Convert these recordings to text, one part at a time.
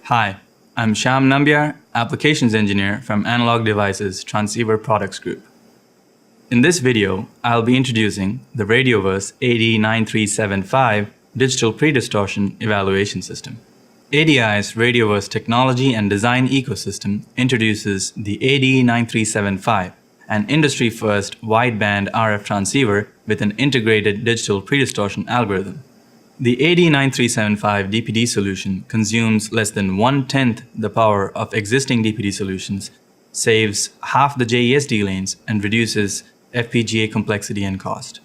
Hi, I'm Shyam Nambiar, Applications Engineer from Analog Devices Transceiver Products Group. In this video, I'll be introducing the Radioverse AD9375 Digital Predistortion Evaluation System. ADI's Radioverse technology and design ecosystem introduces the AD9375, an industry-first wideband RF transceiver with an integrated digital predistortion algorithm. The AD9375 DPD solution consumes less than 1/10 the power of existing DPD solutions, saves half the JESD lanes, and reduces FPGA complexity and cost.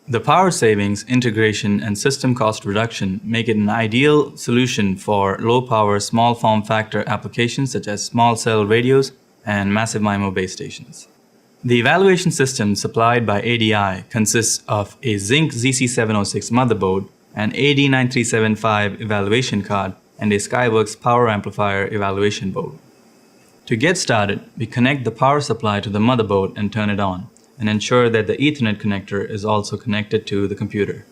The power savings, integration, and system cost reduction make it an ideal solution for low-power, small form factor applications such as small cell radios and massive MIMO base stations. The evaluation system supplied by ADI consists of a Zinc ZC706 motherboard, an AD9375 evaluation card, and a Skyworks power amplifier evaluation board. To get started, we connect the power supply to the motherboard and turn it on, and ensure that the Ethernet connector is also connected to the computer.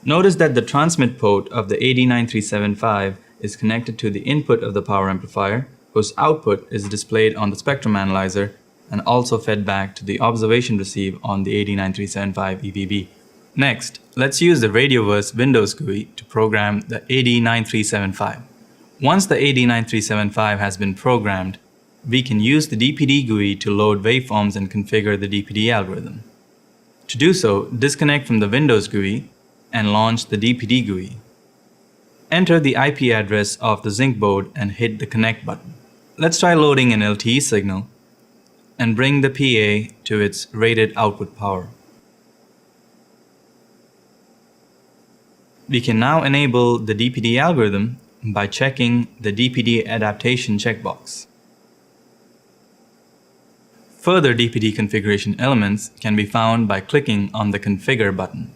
Notice that the transmit port of the AD9375 is connected to the input of the power amplifier, whose output is displayed on the spectrum analyzer and also fed back to the observation receive on the AD9375 EVB. Next, let's use the Radioverse Windows GUI to program the AD9375. Once the AD9375 has been programmed, we can use the DPD GUI to load waveforms and configure the DPD algorithm. To do so, disconnect from the Windows GUI and launch the DPD GUI. Enter the IP address of the Zinc board and hit the Connect button. Let's try loading an LTE signal and bring the PA to its rated output power. We can now enable the DPD algorithm by checking the DPD adaptation checkbox. Further DPD configuration elements can be found by clicking on the Configure button.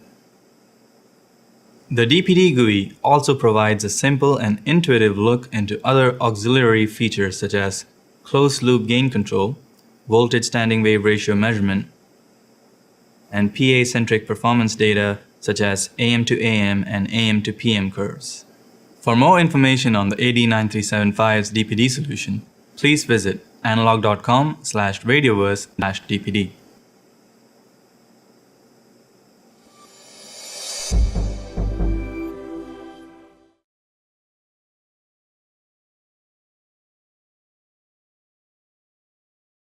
The DPD GUI also provides a simple and intuitive look into other auxiliary features such as closed-loop gain control, voltage standing wave ratio measurement, and PA-centric performance data such as AM to AM and AM to PM curves. For more information on the AD9375's DPD solution, please visit analog.com/radioverse-dpd.